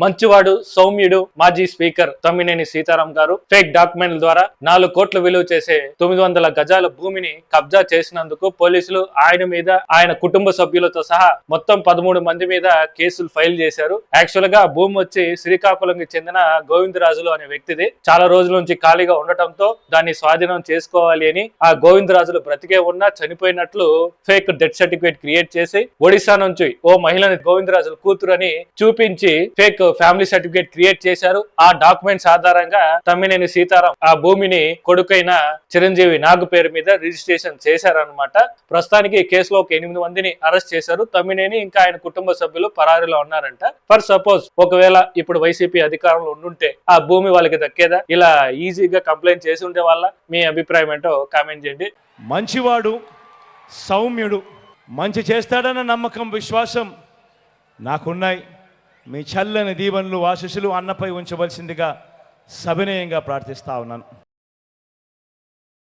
మంచివాడు సౌమ్యుడు మాజీ స్పీకర్ తమ్మినేని సీతారాం గారు ఫేక్ డాక్యుమెంట్ల ద్వారా 4 కోట్లు విలువ చేసే 900 గజాల భూమిని కబ్జా చేసినందుకు పోలీసులు ఆయన మీద ఆయన కుటుంబ సభ్యులతో సహా మొత్తం 13 మంది మీద కేసులు ఫైల్ చేశారు. యాక్చువల్ గా భూమి వచ్చి శ్రీకాకుళంకి చెందిన గోవిందరాజులు అనే వ్యక్తిది. చాలా రోజుల నుంచి ఖాళీగా ఉండటంతో దాన్ని స్వాధీనం చేసుకోవాలి అని ఆ గోవిందరాజులు బ్రతికే ఉన్నా చనిపోయినట్లు ఫేక్ డెత్ సర్టిఫికేట్ క్రియేట్ చేసి ఒడిశా నుంచి ఓ మహిళని గోవిందరాజుల కూతురు అని చూపించి ఫేక్ ఫ్యామిలీ సర్టిఫికేట్ క్రియేట్ చేశారు. ఆ డాక్యుమెంట్స్ ఆధారంగా తమ్మినేని సీతారాం ఆ భూమిని కొడుకైన చిరంజీవి నాగు పేరు మీద రిజిస్ట్రేషన్ చేశారనమాట. ప్రస్తుతానికి ఈ కేసులో ఒక 8 మందిని అరెస్ట్ చేశారు. తమ్మినేని ఇంకా ఆయన కుటుంబ సభ్యులు పరారీలో ఉన్నారంట. ఫర్ సపోజ్ ఒకవేళ ఇప్పుడు వైసీపీ అధికారంలో ఉండుంటే ఆ భూమి వాళ్ళకి దక్కేదా? ఇలా ఈజీగా కంప్లైంట్ చేసి ఉండే వాళ్ళ మీ అభిప్రాయం ఏంటో కామెంట్ చేయండి. మంచివాడు సౌమ్యుడు మంచి చేస్తాడన్న నమ్మకం విశ్వాసం నాకున్నాయి. మీ చల్లని దీవెనలు ఆశీస్సులు అన్నపై ఉంచవలసిందిగా సవినయంగా ప్రార్థిస్తా ఉన్నాను.